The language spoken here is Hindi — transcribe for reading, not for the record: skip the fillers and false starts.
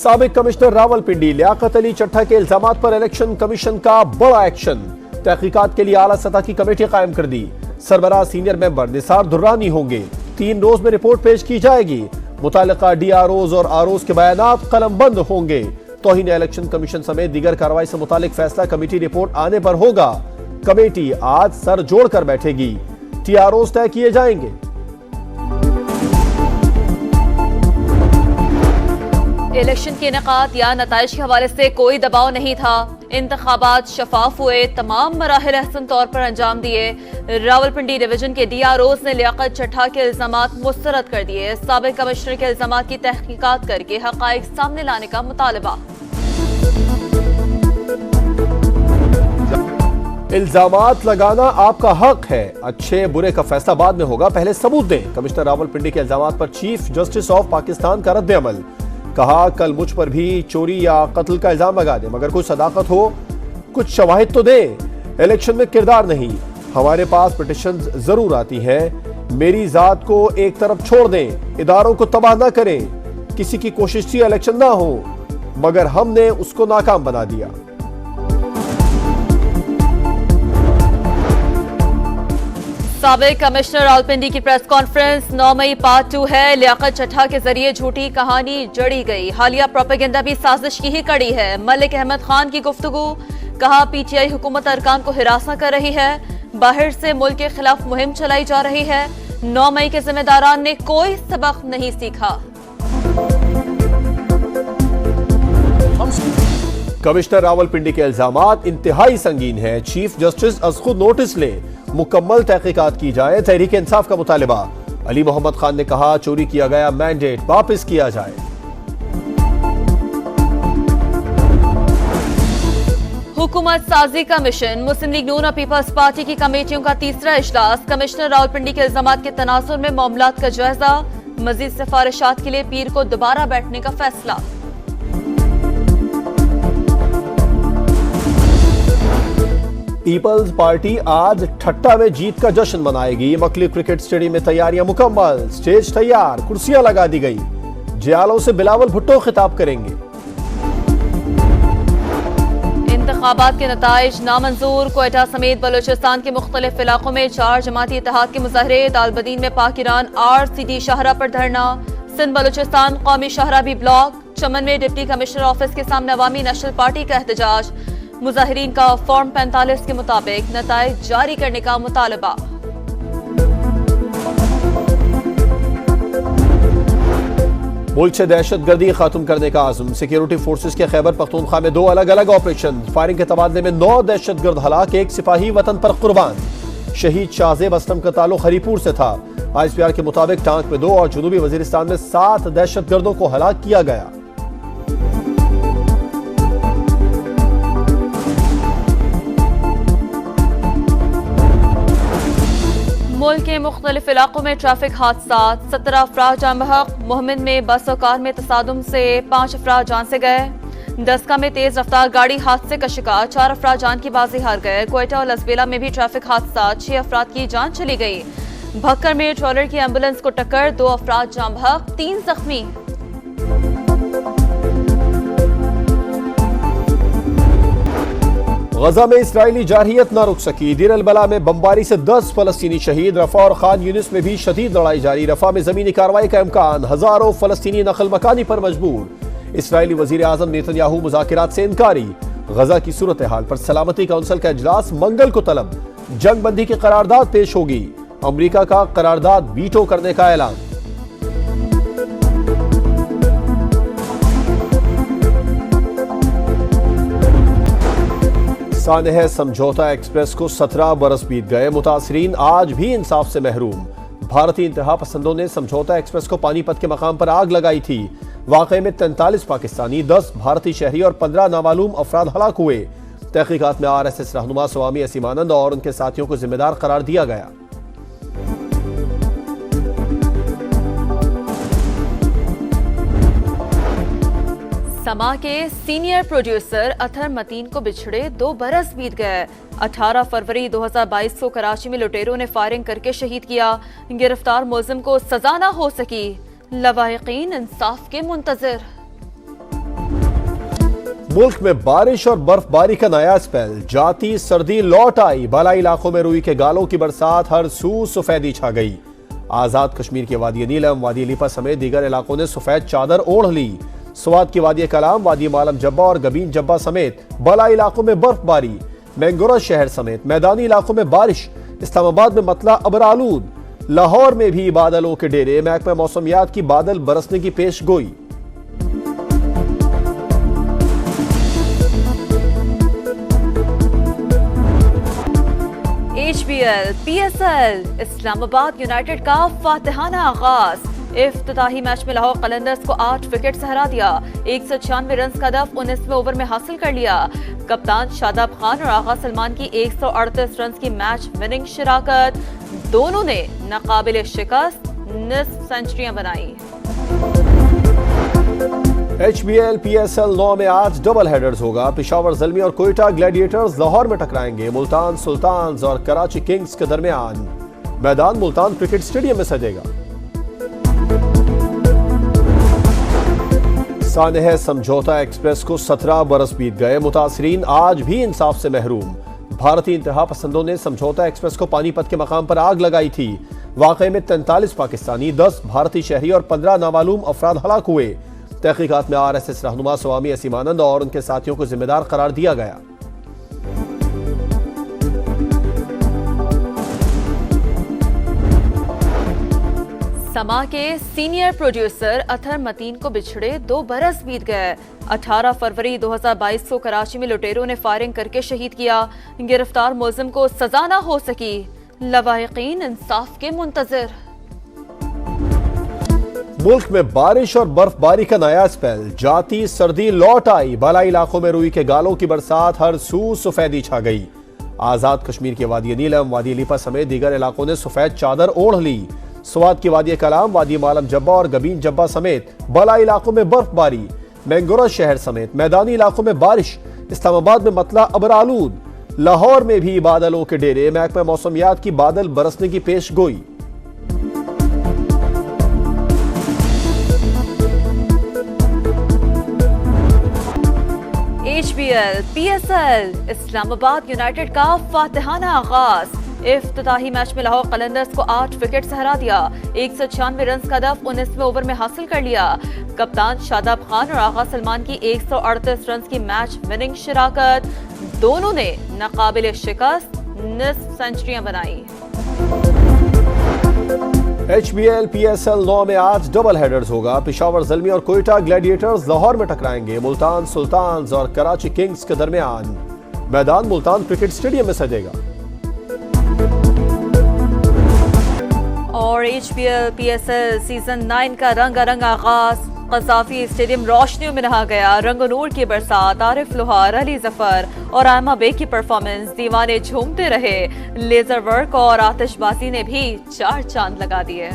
साबिक कमिश्नर रावलपिंडी लियाकत अली चट्टा के इल्जामात पर इलेक्शन कमीशन का बड़ा एक्शन। तहकीकात के लिए आला सतह की कमेटी कायम कर दी। सरबराह सीनियर मेंबर निसार दुर्रानी होंगे। 3 रोज में रिपोर्ट पेश की जाएगी। मुतालिका DROs और ROs के बयानात कलमबंद होंगे। तौहीन इलेक्शन कमीशन समेत दीगर कार्रवाई से मुतालिक फैसला कमेटी रिपोर्ट आने पर होगा। कमेटी आज सर जोड़कर बैठेगी। TROs तय किए जाएंगे। इलेक्शन के इनेकाद या नताइज के हवाले से कोई दबाव नहीं था। इंतखाबात शफाफ हुए, तमाम मराहिल अहसन तौर पर अंजाम दिए। रावलपिंडी डिवीजन के DROs ने लियाकत चट्टा के इल्जामात मुस्तरद कर दिए। साबिक कमिश्नर के इल्जामात की तहकीकात करके हकाइक सामने लाने का मुतालबा। इल्जामात लगाना आपका हक है, अच्छे बुरे का फैसला बाद में होगा, पहले सबूत दें। कमिश्नर रावलपिंडी के इल्जामात पर चीफ जस्टिस ऑफ पाकिस्तान का रद्द अमल। कहा कल मुझ पर भी चोरी या कत्ल का इल्जाम लगा दे, मगर कुछ सदाकत हो, कुछ शवाहिद तो दे। इलेक्शन में किरदार नहीं, हमारे पास पिटिशन जरूर आती हैं। मेरी जात को एक तरफ छोड़ दें, इदारों को तबाह ना करें। किसी की कोशिश थी इलेक्शन ना हो, मगर हमने उसको नाकाम बना दिया। साबिक कमिश्नर रावलपिंडी की प्रेस कॉन्फ्रेंस 9 मई पार्ट 2 है। लियाकत चट्टा के जरिए झूठी कहानी जड़ी गई। हालिया प्रोपेगेंडा भी साजिश की ही कड़ी है। मलिक अहमद खान की गुफ्तगू। कहा PTI हुकूमत अरकान को हिरासा कर रही है, बाहर से मुल्क के खिलाफ मुहिम चलाई जा रही है। 9 मई के जिम्मेदारान ने कोई सबक नहीं सीखा। कमिश्नर रावलपिंडी के इल्जामात इंतहाई संगीन है। चीफ जस्टिस अज खुद नोटिस ले, मुकम्मल तहकीकात की जाए। तहरीक इंसाफ का मुतालिबा। अली मोहम्मद खान ने कहा चोरी किया गया मैंडेट वापस किया जाए। हुकूमत साजी का मिशन। मुस्लिम लीग नून और पीपल्स पार्टी की कमेटियों का तीसरा इजलास। कमिश्नर रावलपिंडी के इल्जामात के तनाजुर में मामलात का जायजा। मजीद सिफारिशात के लिए पीर को दोबारा बैठने का फैसला। पीपल्स पार्टी आज ठट्टा में जीत का जश्न मनाएगी। मकली क्रिकेट स्टेडियम में तैयारियां मुकम्मल, स्टेज तैयार, कुर्सियां लगा दी गई। जियालों से बिलावल भुट्टो खिताब करेंगे। इंतखाबात के नताइज नामंजूर। क्वेटा समेत बलूचिस्तान के मुख्तलिफ इलाकों में 4 जमाती इत्तेहाद के मुजाहरे। दालबदीन में पाक ईरान RCD शाहरा पर धरना। सिंध बलूचिस्तान कौमी शाहरा भी ब्लॉक। चमन में डिप्टी कमिश्नर ऑफिस के सामने अवामी नेशनल पार्टी का एहतजाज। मुजाहिरीन का फॉर्म 45 के मुताबिक नताइज जारी करने का मुतालबा। मुल्क से दहशतगर्दी खत्म करने का आज़म। सिक्योरिटी फोर्सेस के खैबर पख्तूनख्वा में 2 अलग अलग ऑपरेशन। फायरिंग के तबादले में 9 दहशतगर्द हलाक, 1 सिपाही वतन पर कुर्बान। शहीद शाहजेब असलम का ताल्लुक हरीपुर से था। ISPR के मुताबिक टांक में 2 और जनूबी वजीरिस्तान में 7 दहशतगर्दों को हलाक किया गया। मुल्क के मुख्तलिफ इलाकों में ट्रैफिक हादसा। 17 अफराद जान बहक। मोहम्मद में बस और कार में तसादुम से 5 अफराद जान से गए। दस्का में तेज रफ्तार गाड़ी हादसे का शिकार, 4 अफराद जान की बाजी हार गए। क्वेटा और लसबेला में भी ट्रैफिक हादसा, 6 अफराद की जान चली गई। भक्कर में ट्रॉलर की एम्बुलेंस को टक्कर, 2 अफराद जान बहक, 3 जख्मी। गजा में इसराइली जारहियत न रुक सकी। दीर अल बला में बमबारी से 10 फलस्तीनी शहीद। रफा और खान यूनिस में भी शदीद लड़ाई जारी। रफा में जमीनी कार्रवाई का इम्कान, हजारों फलस्तीनी नकल मकानी पर मजबूर। इसराइली वजीर आजम नेतन्याहू मुज़ाकिरात से इनकारी। गजा की सूरत हाल पर सलामती काउंसिल का इजलास मंगल को तलब। जंग बंदी की करारदाद पेश होगी। अमरीका का करारदाद वीटो करने का ऐलान। सानेह समझौता एक्सप्रेस को 17 बरस बीत गए। मुतासरीन आज भी इंसाफ से महरूम। भारतीय इंतहा पसंदों ने समझौता एक्सप्रेस को पानीपत के मकाम पर आग लगाई थी। वाकये में 43 पाकिस्तानी, 10 भारतीय शहरी और 15 नामालूम अफराद हलाक हुए। तहकीकात में RSS रहनुमा स्वामी असीमानंद और उनके साथियों को जिम्मेदार करार दिया गया। समा के सीनियर प्रोड्यूसर अतहर मतीन को बिछड़े 2 बरस बीत गए। 18 फरवरी 2022 को कराची में लुटेरों ने फायरिंग करके शहीद किया। गिरफ्तार मुलजिम को सजा न हो सकी। लवाहिकीन इंसाफ के मुंतजिर। मुल्क में बारिश और बर्फबारी का नया स्पेल, जाती सर्दी लौट आई। बालाई इलाकों में रुई के गालों की बरसात, हर सू सफेदी छा गई। आजाद कश्मीर के वादी नीलम, वादी लिपा समेत दीगर इलाकों ने सफेद चादर ओढ़ ली। स्वात की वादी कलाम, वादी मालम जब्बा और गबीन जब्बा समेत बालाई इलाकों में बर्फबारी। मैंगोरा शहर समेत मैदानी इलाकों में बारिश। इस्लामाबाद में मतला अबर आलूद। लाहौर में भी बादलों के डेरे। महकमा मौसमियात की बादल बरसने की पेश गोई। HBL, PSL, इस्लामाबाद यूनाइटेड का फातिहाना आगाज। इफ्तिताही मैच में लाहौर कलंदर्स को 8 विकेट से हरा दिया। 196 रन का हदफ 19वें ओवर में हासिल कर लिया। कप्तान शादाब खान और आगा सलमान की 138 रन की मैच विनिंग शिराकत। दोनों ने नाकाबिल शिकस्त निस्फ सेंचुरियां बनाई। HBL, PSL 9 में आज डबल हेडर्स होगा। पिशावर ज़ल्मी और कोयटा ग्लैडिएटर्स लाहौर में टकराएंगे। मुल्तान सुल्तान्स और कराची किंग्स के दरमियान मैदान मुल्तान क्रिकेट स्टेडियम में सजेगा। सानेह समझौता एक्सप्रेस को 17 बरस बीत गए। मुतासरीन आज भी इंसाफ से महरूम। भारतीय इंतहा पसंदों ने समझौता एक्सप्रेस को पानीपत के मकाम पर आग लगाई थी। वाकये में 43 पाकिस्तानी, 10 भारतीय शहरी और 15 नामालूम अफराद हलाक हुए। तहकीकात में RSS रहनुमा स्वामी असीमानंद और उनके साथियों को जिम्मेदार करार दिया गया। समा के सीनियर प्रोड्यूसर अथर मतीन को बिछड़े 2 बरस बीत गए। 18 फरवरी 2022 को कराची में लुटेरों ने फायरिंग करके शहीद किया। गिरफ्तार मुलजिम को सजा न हो सकी। लवाहिकीन इंसाफ के मुंतजिर। मुल्क में बारिश और बर्फबारी का नया स्पेल, जाती सर्दी लौट आई। बालाई इलाकों में रुई के गालों की बरसात, हर सू सफेदी छा गई। आजाद कश्मीर के वादी नीलम, वादी लिपा समेत दीगर इलाकों ने सफेद चादर ओढ़ ली। स्वात की वादी कलाम, वादी मालम जब्बा और गबीन जब्बा समेत बालाई इलाकों में बर्फबारी। मैंगोरा शहर समेत मैदानी इलाकों में बारिश। इस्लामाबाद में मतला अबर आलूद। लाहौर में भी बादलों के डेरे। महकमा मौसमियात की बादल बरसने की पेश गोई। HBL, PSL, इस्लामाबाद यूनाइटेड का फातिहाना आगाज। इफ्तिताही मैच में लाहौर कलंदर्स को 8 विकेट से हरा दिया। 196 रन का हदफ 19वें ओवर में हासिल कर लिया। कप्तान शादाब खान और आगा सलमान की 138 रन की मैच विनिंग शिराकत। दोनों ने नाकाबिल शिकस्त निस्फ सेंचुरियां बनाई। HBL, PSL 9 में आज डबल हेडर्स होगा। पिशावर ज़ल्मी और कोयटा ग्लैडिएटर्स लाहौर में टकराएंगे। मुल्तान सुल्तान्स और कराची किंग्स के दरमियान मैदान मुल्तान क्रिकेट स्टेडियम में सजेगा। और HBL, PSL सीजन 9 का रंगारंग आगाज। कज़ाफी स्टेडियम रोशनियों में नहा गया। रंग नूर की बरसात, आरिफ लोहार, अली जफर और आयमा बेग की परफॉर्मेंस। दीवाने झूमते रहे। लेजर वर्क और आतिशबाजी ने भी 4 चांद लगा दिए।